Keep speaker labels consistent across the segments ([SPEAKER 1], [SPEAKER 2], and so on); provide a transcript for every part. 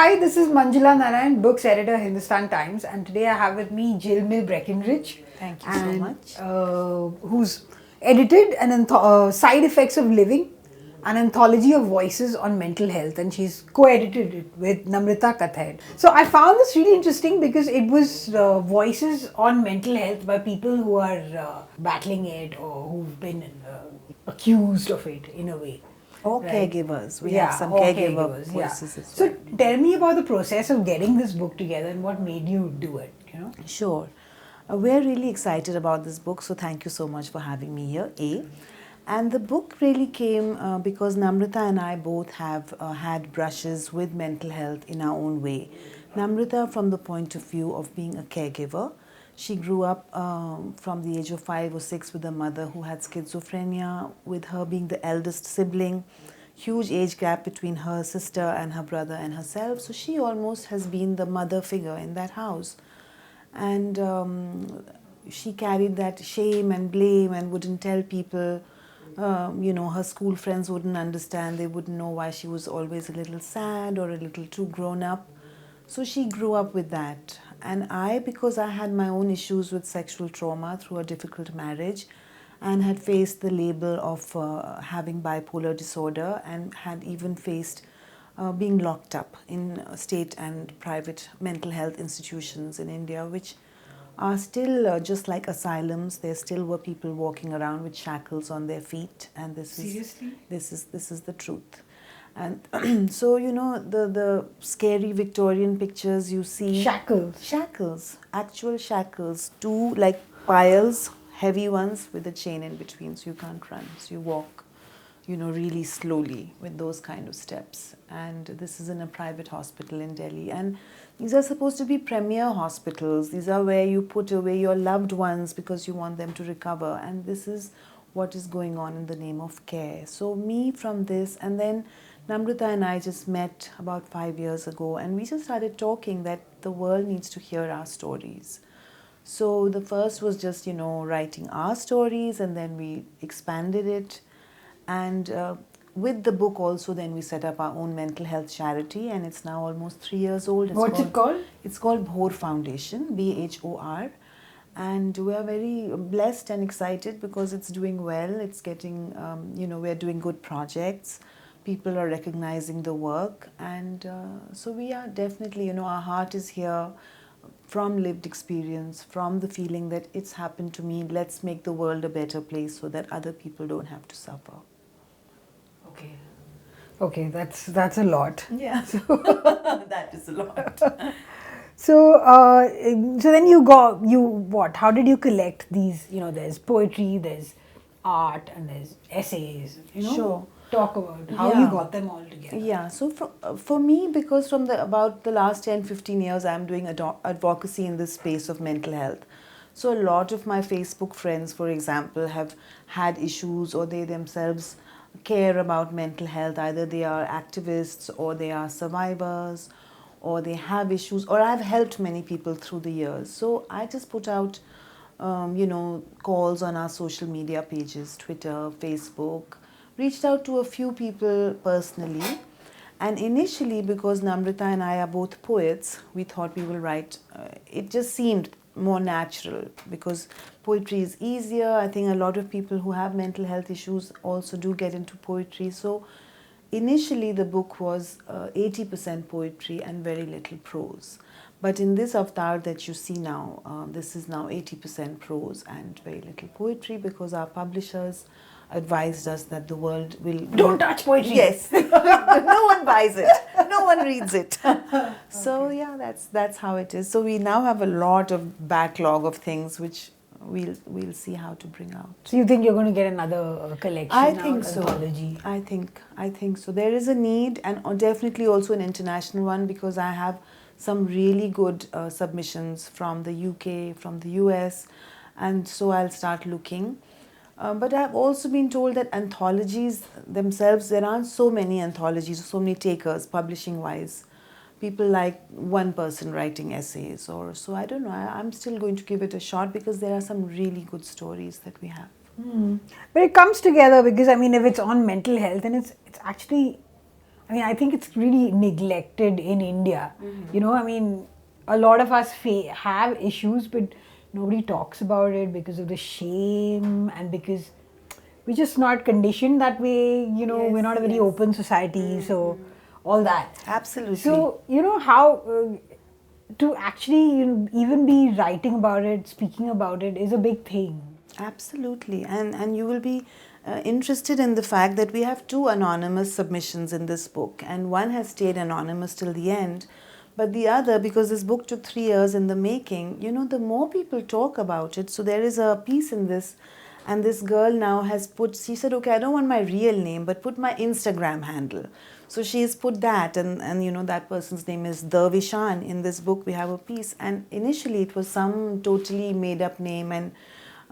[SPEAKER 1] Hi, this is Manjula Narayan, books editor, Hindustan Times, and today I have with me Jhilmil Breckenridge.
[SPEAKER 2] Thank you so much.
[SPEAKER 1] Who's edited Side Effects of Living, an anthology of voices on mental health, and she's co-edited it with Namrata Kathayed. So I found this really interesting because it was voices on mental health by people who are battling it or who've been accused of it in a way.
[SPEAKER 2] Or
[SPEAKER 1] Right.
[SPEAKER 2] caregivers. We
[SPEAKER 1] Yeah,
[SPEAKER 2] have some
[SPEAKER 1] or
[SPEAKER 2] caregiver
[SPEAKER 1] caregivers,
[SPEAKER 2] voices as
[SPEAKER 1] So
[SPEAKER 2] well.
[SPEAKER 1] tell me about the process of getting this book together and what made you do it.
[SPEAKER 2] Sure. We're really excited about this book, so thank you so much for having me here, A. And the book really came because Namrata and I both have had brushes with mental health in our own way. Namrata, from the point of view of being a caregiver, she grew up from the age of 5 or 6 with a mother who had schizophrenia, with her being the eldest sibling. Huge age gap between her sister and her brother and herself. So she almost has been the mother figure in that house. And she carried that shame and blame and wouldn't tell people. Her school friends wouldn't understand. They wouldn't know why she was always a little sad or a little too grown up. So she grew up with that. And I, because I had my own issues with sexual trauma through a difficult marriage and had faced the label of having bipolar disorder and had even faced being locked up in state and private mental health institutions in India, which are still just like asylums. There still were people walking around with shackles on their feet, and
[SPEAKER 1] Seriously?
[SPEAKER 2] this is the truth. And so the scary Victorian pictures you see,
[SPEAKER 1] Shackles.
[SPEAKER 2] actual shackles, two like piles, heavy ones with a chain in between, so you can't run. So you walk, really slowly with those kind of steps. And this is in a private hospital in Delhi. And these are supposed to be premier hospitals. These are where you put away your loved ones because you want them to recover. And this is what is going on in the name of care. So me from this, and then Namrata and I just met about 5 years ago, and we just started talking that the world needs to hear our stories. So the first was just, writing our stories, and then we expanded it. And with the book also, then we set up our own mental health charity, and it's now almost 3 years old.
[SPEAKER 1] What's it called?
[SPEAKER 2] It's called Bhor Foundation, BHOR. And we are very blessed and excited because it's doing well. It's getting, we're doing good projects. People are recognizing the work. And so we are definitely, our heart is here from lived experience, from the feeling that it's happened to me. Let's make the world a better place so that other people don't have to suffer.
[SPEAKER 1] Okay, that's a lot.
[SPEAKER 2] Yeah, that is a lot.
[SPEAKER 1] So then you what? How did you collect these? There's poetry, there's art, and there's essays.
[SPEAKER 2] Sure.
[SPEAKER 1] Talk about how you got them all together.
[SPEAKER 2] Yeah, so for me, because from about the last 10-15 years, I'm doing advocacy in this space of mental health. So a lot of my Facebook friends, for example, have had issues, or they themselves care about mental health. Either they are activists, or they are survivors, or they have issues, or I've helped many people through the years. So I just put out, calls on our social media pages, Twitter, Facebook, reached out to a few people personally. And initially, because Namrata and I are both poets, we thought we will write. It just seemed more natural because poetry is easier. I think a lot of people who have mental health issues also do get into poetry. So initially the book was 80% poetry and very little prose. But in this avatar that you see now, this is now 80% prose and very little poetry, because our publishers advised us that the world will...
[SPEAKER 1] Don't touch poetry.
[SPEAKER 2] Yes. No one buys it. No one reads it. So yeah, that's how it is. So we now have a lot of backlog of things which we'll see how to bring out.
[SPEAKER 1] So you think you're going to get another collection?
[SPEAKER 2] I think so.
[SPEAKER 1] Anthology?
[SPEAKER 2] I think so. There is a need, and definitely also an international one, because I have some really good submissions from the UK, from the US, and so I'll start looking. But I've also been told that anthologies themselves, there aren't so many anthologies, so many takers publishing-wise. People like one person writing essays, or so. I don't know. I'm still going to give it a shot because there are some really good stories that we have.
[SPEAKER 1] But it comes together because, if it's on mental health, and it's actually I mean, I think it's really neglected in India. You know, I mean, a lot of us have issues, but nobody talks about it because of the shame and because we're just not conditioned that way. You know, we're
[SPEAKER 2] Yes,
[SPEAKER 1] not a very
[SPEAKER 2] yes.
[SPEAKER 1] open society, so all that.
[SPEAKER 2] Absolutely.
[SPEAKER 1] So, you know, how to actually, you know, even be writing about it, speaking about it is a big thing.
[SPEAKER 2] Absolutely. And you will be interested in the fact that we have two anonymous submissions in this book, and one has stayed anonymous till the end. But the other, because this book took 3 years in the making, you know, the more people talk about it. So there is a piece in this, and this girl now has put, she said, okay, I don't want my real name, but put my Instagram handle. So she's put that, and you know, that person's name is Dervishan. In this book, we have a piece, and initially it was some totally made up name, and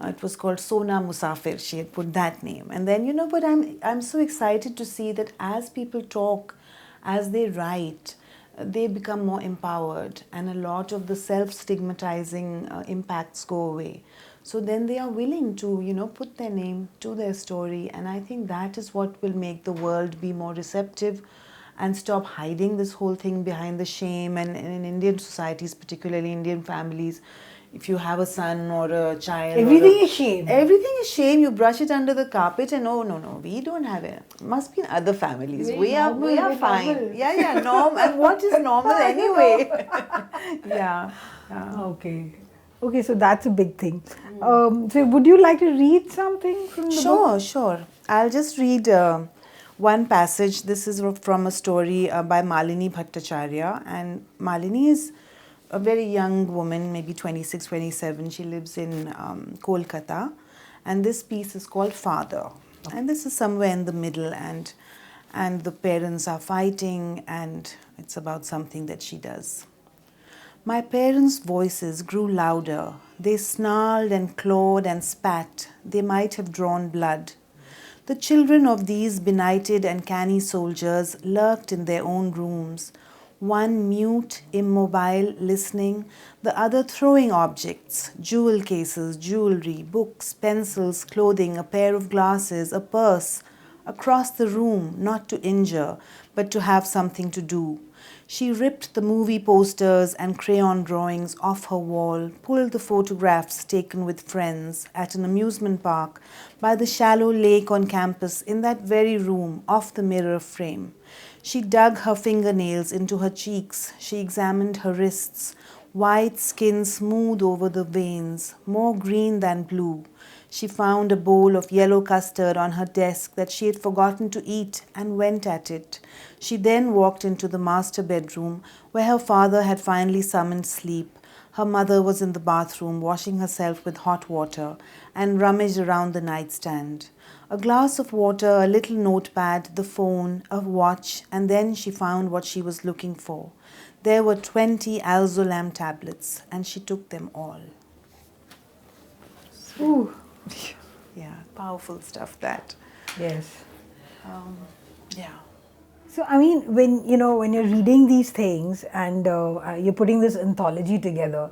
[SPEAKER 2] it was called Sona Musafir. She had put that name. And then, you know, but I'm so excited to see that as people talk, as they write, they become more empowered, and a lot of the self-stigmatizing impacts go away. So then they are willing to, you know, put their name to their story. And I think that is what will make the world be more receptive and stop hiding this whole thing behind the shame. And in Indian societies, particularly Indian families, if you have a son or a child,
[SPEAKER 1] Everything is shame.
[SPEAKER 2] Everything is shame. You brush it under the carpet, and oh no, we don't have it. Must be in other families.
[SPEAKER 1] Very
[SPEAKER 2] We are
[SPEAKER 1] normal,
[SPEAKER 2] fine.
[SPEAKER 1] normal.
[SPEAKER 2] Yeah, norm. And what is normal anyway? yeah.
[SPEAKER 1] Okay, so that's a big thing. So, would you like to read something from the book?
[SPEAKER 2] Sure. I'll just read one passage. This is from a story by Malini Bhattacharya. And Malini is a very young woman, maybe 26, 27. She lives in Kolkata. And this piece is called Father. And this is somewhere in the middle. And the parents are fighting. And it's about something that she does. My parents' voices grew louder. They snarled and clawed and spat. They might have drawn blood. The children of these benighted and canny soldiers lurked in their own rooms, one mute, immobile, listening, the other throwing objects, jewel cases, jewelry, books, pencils, clothing, a pair of glasses, a purse, across the room, not to injure, but to have something to do. She ripped the movie posters and crayon drawings off her wall, pulled the photographs taken with friends at an amusement park, by the shallow lake on campus, in that very room, off the mirror frame. She dug her fingernails into her cheeks. She examined her wrists, white skin smooth over the veins, more green than blue. She found a bowl of yellow custard on her desk that she had forgotten to eat and went at it. She then walked into the master bedroom where her father had finally summoned sleep. Her mother was in the bathroom washing herself with hot water and rummaged around the nightstand. A glass of water, a little notepad, the phone, a watch, and then she found what she was looking for. There were 20 alzolam tablets, and she took them all.
[SPEAKER 1] Ooh.
[SPEAKER 2] Yeah, powerful stuff that.
[SPEAKER 1] Yes.
[SPEAKER 2] Yeah.
[SPEAKER 1] So, I mean, when you're reading these things and you're putting this anthology together,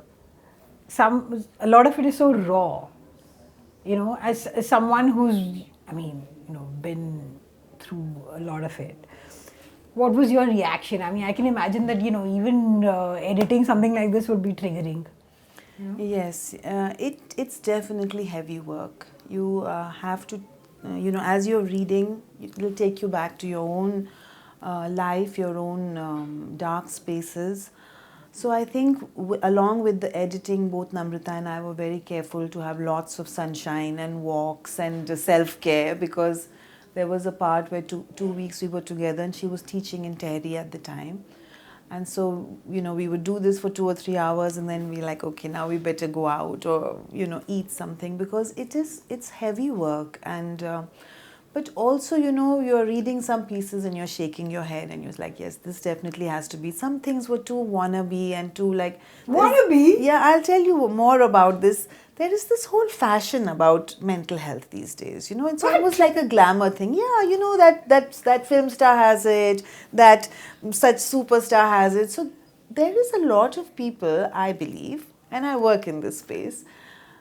[SPEAKER 1] a lot of it is so raw. You know, as someone who's, been through a lot of it. What was your reaction? I mean, I can imagine that even editing something like this would be triggering.
[SPEAKER 2] Yes, it's definitely heavy work. You have to, as you're reading, it will take you back to your own life, your own dark spaces. So I think along with the editing, both Namrata and I were very careful to have lots of sunshine and walks and self-care, because there was a part where two weeks we were together and she was teaching in Tehri at the time. And so, we would do this for 2 or 3 hours and then we're like, okay, now we better go out or, eat something, because it's heavy work. And, but also, you're reading some pieces and you're shaking your head and you're like, yes, this definitely has to be. Some things were too wannabe and too like...
[SPEAKER 1] Wannabe?
[SPEAKER 2] Yeah, I'll tell you more about this. There is this whole fashion about mental health these days. It's almost like a glamour thing. Yeah, that film star has it, that such superstar has it. So there is a lot of people, I believe, and I work in this space,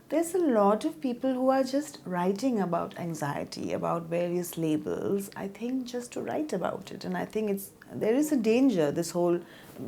[SPEAKER 2] There's a lot of people who are just writing about anxiety, about various labels, I think just to write about it. And I think there is a danger, this whole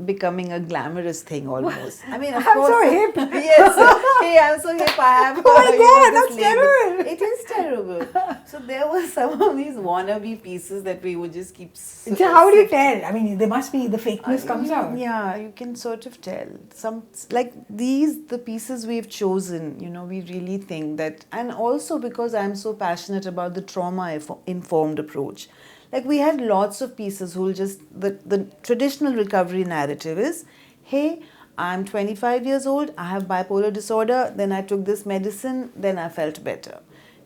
[SPEAKER 2] becoming a glamorous thing almost. I mean, of
[SPEAKER 1] I'm
[SPEAKER 2] course.
[SPEAKER 1] so hip.
[SPEAKER 2] Yes. Hey, I'm so hip. I have.
[SPEAKER 1] Oh my God,
[SPEAKER 2] this
[SPEAKER 1] that's
[SPEAKER 2] label.
[SPEAKER 1] terrible.
[SPEAKER 2] It is terrible. So there were some of these wannabe pieces that we would just keep.
[SPEAKER 1] So how do you tell? I mean, there must be, the fakeness comes out.
[SPEAKER 2] Yeah, you can sort of tell. Some, like these, the pieces we've chosen, we really think that, and also because I'm so passionate about the trauma-informed approach. Like we had lots of pieces who'll just, the traditional recovery narrative is, hey, I'm 25 years old, I have bipolar disorder, then I took this medicine, then I felt better.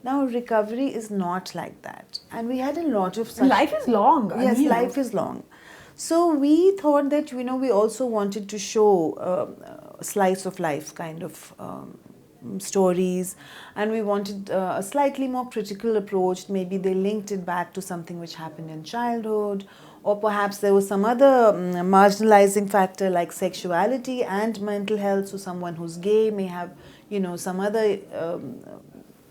[SPEAKER 2] Now, recovery is not like that. And we had a lot of such...
[SPEAKER 1] Life is long.
[SPEAKER 2] Yes, life is long. So we thought that, we also wanted to show a slice of life kind of stories, and we wanted a slightly more critical approach. Maybe they linked it back to something which happened in childhood, or perhaps there was some other marginalizing factor like sexuality and mental health. So someone who's gay may have, some other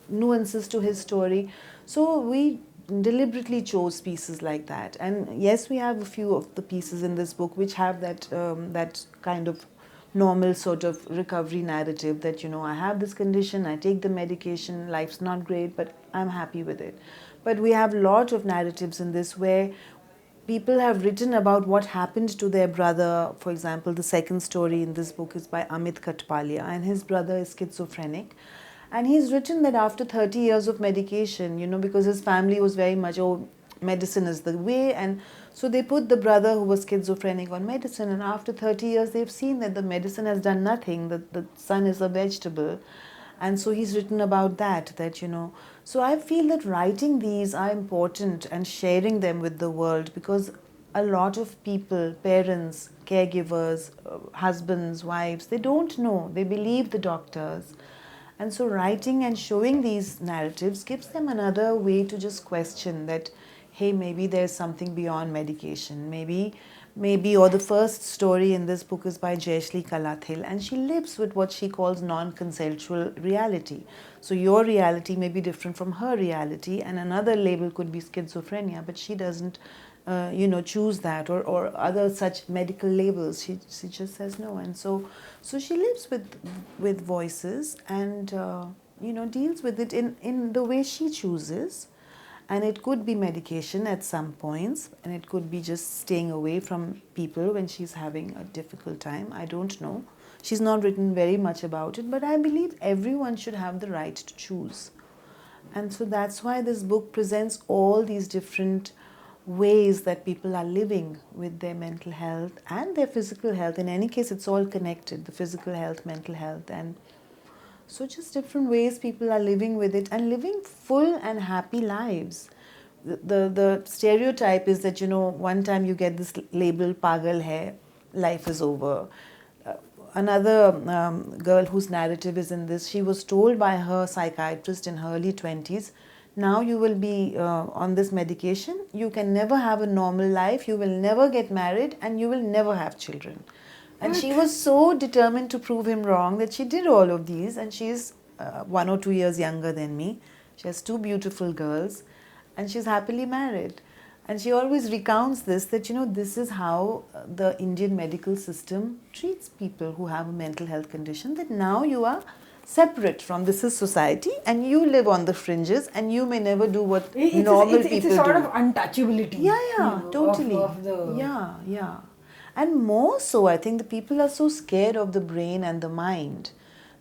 [SPEAKER 2] nuances to his story. So we deliberately chose pieces like that. And yes, we have a few of the pieces in this book which have that kind of normal sort of recovery narrative that, I have this condition, I take the medication, life's not great, but I'm happy with it. But we have a lot of narratives in this where people have written about what happened to their brother. For example, the second story in this book is by Amit Katpalia, and his brother is schizophrenic. And he's written that after 30 years of medication, because his family was very much, medicine is the way. And so they put the brother who was schizophrenic on medicine. And after 30 years, they've seen that the medicine has done nothing, that the son is a vegetable. And so he's written about that, So I feel that writing these are important and sharing them with the world, because a lot of people, parents, caregivers, husbands, wives, they don't know. They believe the doctors. And so writing and showing these narratives gives them another way to just question that, hey, maybe there's something beyond medication. Maybe, or the first story in this book is by Jayashli Kalathil, and she lives with what she calls non-consensual reality. So your reality may be different from her reality, and another label could be schizophrenia, but she doesn't choose that, or other such medical labels. She just says no. And so she lives with voices and deals with it in the way she chooses. And it could be medication at some points, and it could be just staying away from people when she's having a difficult time. I don't know. She's not written very much about it, but I believe everyone should have the right to choose. And so that's why this book presents all these different ways that people are living with their mental health and their physical health. In any case, it's all connected, the physical health, mental health. And so just different ways people are living with it and living full and happy lives. The stereotype is that, one time you get this label, pagal hai, life is over. Another girl whose narrative is in this, she was told by her psychiatrist in her early 20s, now you will be on this medication, you can never have a normal life, you will never get married, and you will never have children. And she was so determined to prove him wrong that she did all of these, and she's 1 or 2 years younger than me. She has 2 beautiful girls, and she's happily married. And she always recounts this, that, this is how the Indian medical system treats people who have a mental health condition, that now you are separate from this is society, and you live on the fringes, and you may never do what normal people do.
[SPEAKER 1] It's a sort of untouchability.
[SPEAKER 2] Yeah, totally. Yeah. And more so, I think the people are so scared of the brain and the mind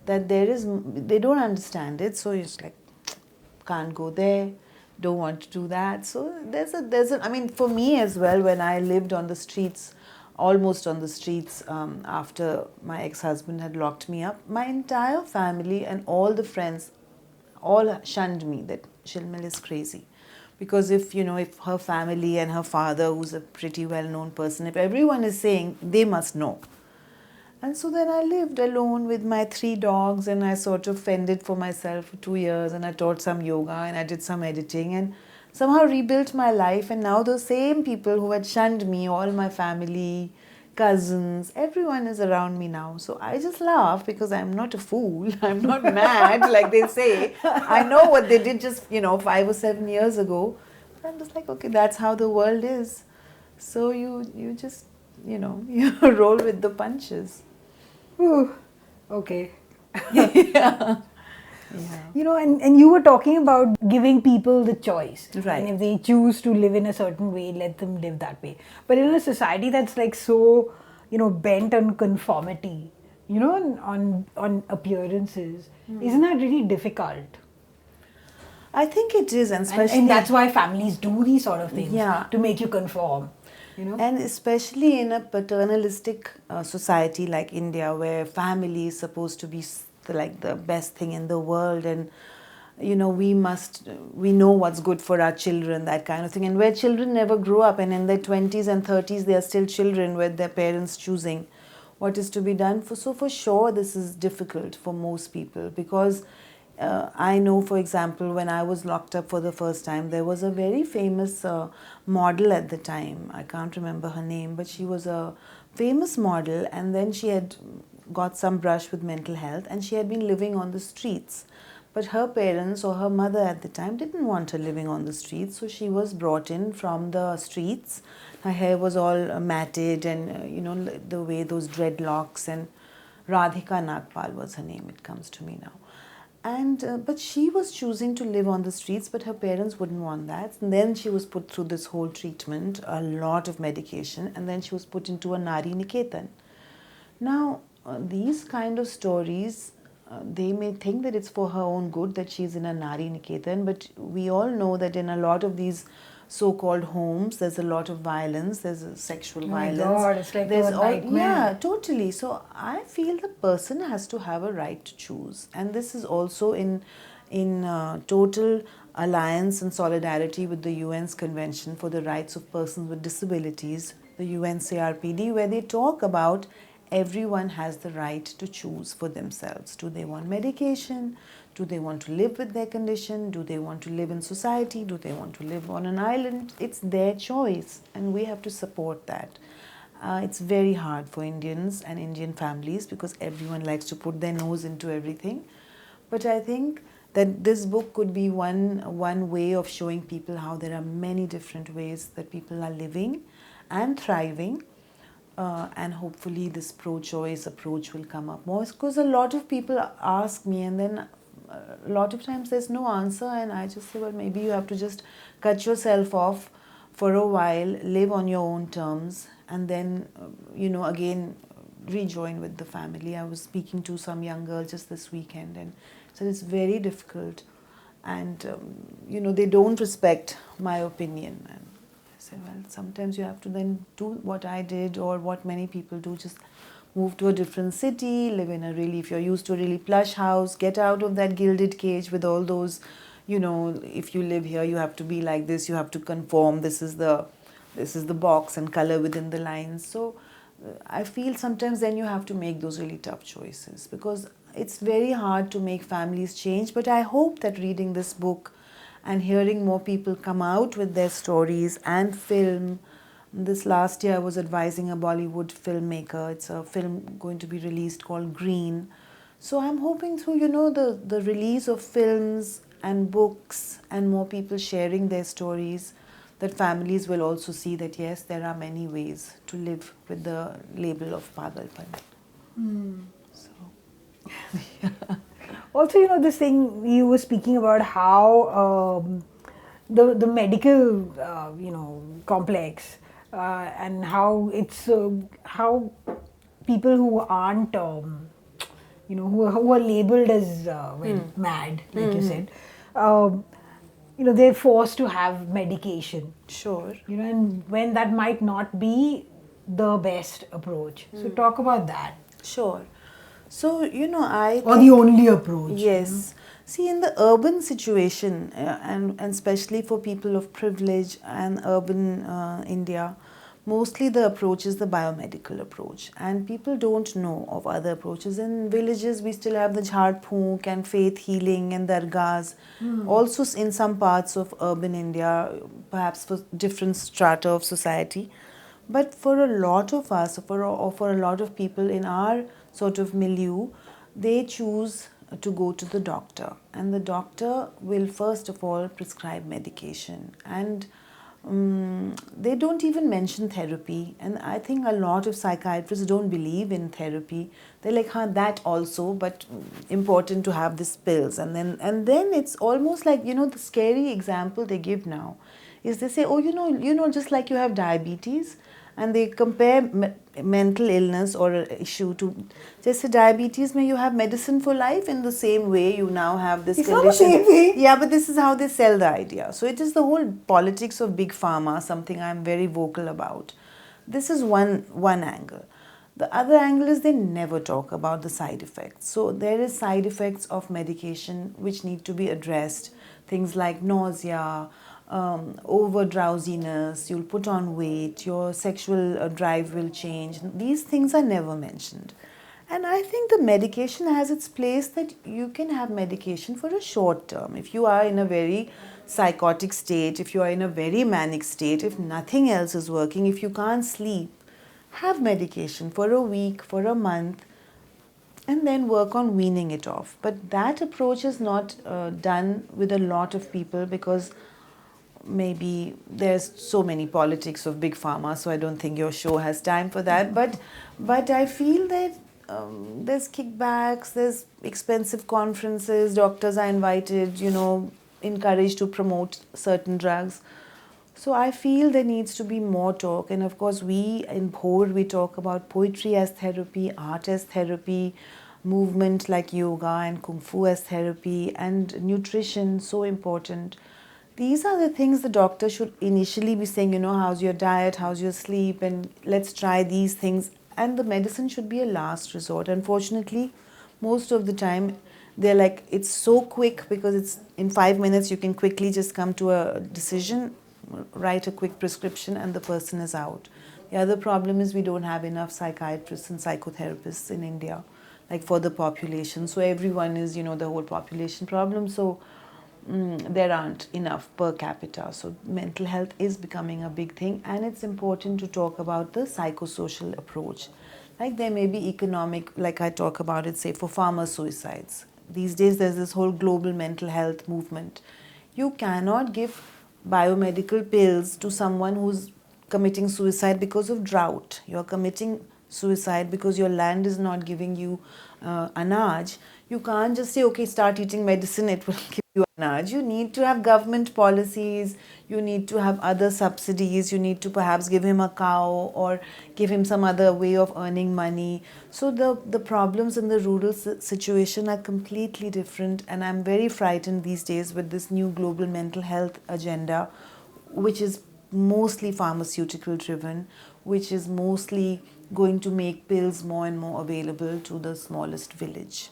[SPEAKER 2] that they don't understand it. So it's like, can't go there, don't want to do that. So I mean, for me as well, when I lived on the streets, almost on the streets after my ex-husband had locked me up, my entire family and all the friends all shunned me, that Jhilmil is crazy. Because if her family and her father, who's a pretty well-known person, if everyone is saying, they must know. And so then I lived alone with my 3 dogs, and I sort of fended for myself for 2 years, and I taught some yoga, and I did some editing, and somehow rebuilt my life. And now those same people who had shunned me, all my family, cousins, everyone is around me now. So I just laugh because I'm not a fool. I'm not mad, like they say. I know what they did just, 5 or 7 years ago. But I'm just like, okay, that's how the world is. So you just, you roll with the punches.
[SPEAKER 1] Whew. Okay.
[SPEAKER 2] Yeah. Yeah.
[SPEAKER 1] And you were talking about giving people the choice.
[SPEAKER 2] Right.
[SPEAKER 1] And if they choose to live in a certain way, let them live that way. But in a society that's like so, bent on conformity, on appearances, isn't that really difficult?
[SPEAKER 2] I think it is, and
[SPEAKER 1] And,
[SPEAKER 2] especially
[SPEAKER 1] and that's why families do these sort of things
[SPEAKER 2] Yeah.
[SPEAKER 1] to make you conform.
[SPEAKER 2] And especially in a paternalistic society like India, where family is supposed to be like the best thing in the world, and we know what's good for our children, that kind of thing, and where children never grow up, and in their 20s and 30s they are still children with their parents choosing what is to be done. So for sure this is difficult for most people, because I know, for example, when I was locked up for the first time, there was a very famous model at the time. I can't remember her name, but she was a famous model, and then she had got some brush with mental health, and she had been living on the streets. But her parents or her mother at the time didn't want her living on the streets, so she was brought in from the streets. Her hair was all matted, and the way those dreadlocks, and Radhika Nagpal was her name, it comes to me now. And but she was choosing to live on the streets, but her parents wouldn't want that. And then she was put through this whole treatment, a lot of medication, and then she was put into a Nari Niketan. Now, these kind of stories, they may think that it's for her own good that she's in a Nari Niketan, but we all know that in a lot of these so-called homes, there's a lot of violence, there's a sexual violence.
[SPEAKER 1] Oh my God, it's like
[SPEAKER 2] there's
[SPEAKER 1] a nightmare.
[SPEAKER 2] Yeah, totally. So I feel the person has to have a right to choose, and this is also in total alliance and solidarity with the UN's Convention for the Rights of Persons with Disabilities, the UNCRPD, where they talk about everyone has the right to choose for themselves. Do they want medication? Do they want to live with their condition? Do they want to live in society? Do they want to live on an island? It's their choice, and we have to support that. It's very hard for Indians and Indian families because everyone likes to put their nose into everything. But I think that this book could be one way of showing people how there are many different ways that people are living and thriving. And hopefully this pro-choice approach will come up more, because a lot of people ask me, and then a lot of times there's no answer, and I just say, well, maybe you have to just cut yourself off for a while, live on your own terms, and then again rejoin with the family. I was speaking to some young girl just this weekend, and so it's very difficult, and they don't respect my opinion. And I say, well, sometimes you have to then do what I did, or what many people do, just move to a different city, live in if you're used to a really plush house, get out of that gilded cage with all those, if you live here, you have to be like this, you have to conform, this is the box and color within the lines. So I feel sometimes then you have to make those really tough choices, because it's very hard to make families change. But I hope that reading this book and hearing more people come out with their stories and film. This last year I was advising a Bollywood filmmaker. It's a film going to be released called Green. So I'm hoping through, the release of films and books and more people sharing their stories, that families will also see that yes, there are many ways to live with the label of Pagalpan. So, yeah.
[SPEAKER 1] Also, this thing you were speaking about, how the medical, complex, and how it's how people who aren't, who are labeled as mad, like you said, they're forced to have medication.
[SPEAKER 2] Sure.
[SPEAKER 1] And when that might not be the best approach. So talk about that.
[SPEAKER 2] Sure. So, I
[SPEAKER 1] Or the only approach.
[SPEAKER 2] Yes. See, in the urban situation, and especially for people of privilege and urban India, mostly the approach is the biomedical approach. And people don't know of other approaches. In villages, we still have the jhad phoonk and faith healing and dargahs. Also in some parts of urban India, perhaps for different strata of society. But for a lot of us, or for a lot of people in our sort of milieu, they choose to go to the doctor, and the doctor will first of all prescribe medication, and they don't even mention therapy. And I think a lot of psychiatrists don't believe in therapy. They're like, huh, that also, but important to have these pills. And then it's almost like, the scary example they give now is they say, oh, just like you have diabetes, and they compare mental illness or a issue to just diabetes may you have medicine for life, in the same way you now have this
[SPEAKER 1] It's
[SPEAKER 2] condition.
[SPEAKER 1] not the same way.
[SPEAKER 2] Yeah, but this is how they sell the idea. So it is the whole politics of big pharma, something I'm very vocal about. This is one angle. The other angle is they never talk about the side effects. So there is side effects of medication which need to be addressed. Things like nausea, over drowsiness, you'll put on weight, your sexual drive will change. These things are never mentioned. And I think the medication has its place, that you can have medication for a short term. If you are in a very psychotic state, if you are in a very manic state, if nothing else is working, if you can't sleep, have medication for a week, for a month, and then work on weaning it off. But that approach is not done with a lot of people, because maybe there's so many politics of big pharma, so I don't think your show has time for that. But I feel that there's kickbacks, there's expensive conferences, doctors are invited, encouraged to promote certain drugs. So I feel there needs to be more talk. And of course, we in Bhor, we talk about poetry as therapy, art as therapy, movement like yoga and kung fu as therapy, and nutrition, so important. These are the things the doctor should initially be saying, how's your diet, how's your sleep, and let's try these things. And the medicine should be a last resort. Unfortunately, most of the time, they're like, it's so quick, because it's in 5 minutes, you can quickly just come to a decision, write a quick prescription, and the person is out. The other problem is we don't have enough psychiatrists and psychotherapists in India, like for the population. So everyone is, the whole population problem. So there aren't enough per capita. So mental health is becoming a big thing, and it's important to talk about the psychosocial approach. Like there may be economic, like I talk about it, say for farmer suicides. These days there's this whole global mental health movement. You cannot give biomedical pills to someone who's committing suicide because of drought. You're committing suicide because your land is not giving you anaj. You can't just say, okay, start eating medicine, it will give you anaj. You need to have government policies, you need to have other subsidies, you need to perhaps give him a cow or give him some other way of earning money. So the problems in the rural situation are completely different, and I'm very frightened these days with this new global mental health agenda, which is mostly pharmaceutical driven, which is mostly going to make pills more and more available to the smallest village.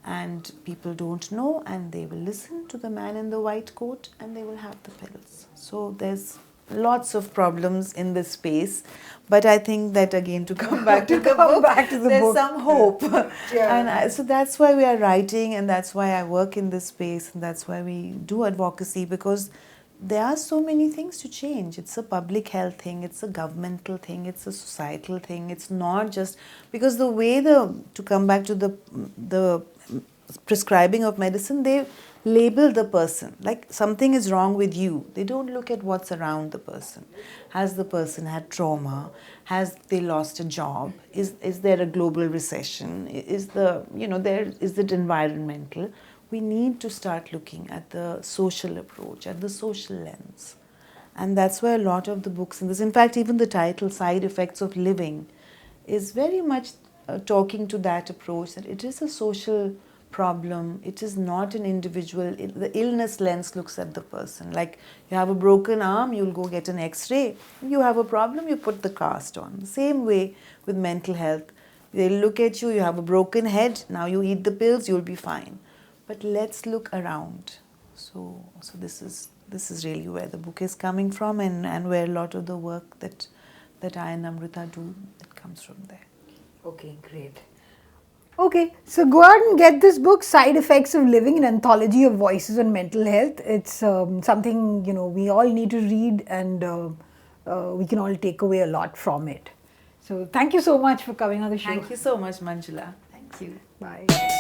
[SPEAKER 2] And people don't know, and they will listen to the man in the white coat, and they will have the pills. So there's lots of problems in this space, but I think that, again, to come back to the book, there's some hope. And so that's why we are writing, and that's why I work in this space, and that's why we do advocacy, because there are so many things to change. It's a public health thing, it's a governmental thing, it's a societal thing. It's not just because the way to come back to the prescribing of medicine, they label the person like something is wrong with you. They don't look at what's around the person. Has the person had trauma? Has they lost a job? Is there a global recession? Is it environmental? We need to start looking at the social approach, at the social lens. And that's where a lot of the books in this, in fact, even the title, Side Effects of Living, is very much talking to that approach, that it is a social problem. It is not an individual. The illness lens looks at the person. Like you have a broken arm, you'll go get an x-ray. You have a problem, you put the cast on. The same way with mental health. They'll look at you, you have a broken head, now you eat the pills, you'll be fine. But let's look around. So this is really where the book is coming from, and where a lot of the work that I and Namrata do, it comes from there.
[SPEAKER 1] Okay, great. Okay, so go out and get this book, Side Effects of Living, an anthology of voices on mental health. It's something, we all need to read and we can all take away a lot from it. So thank you so much for coming on the show.
[SPEAKER 2] Thank you so much, Manjula.
[SPEAKER 3] Thank you.
[SPEAKER 1] Bye.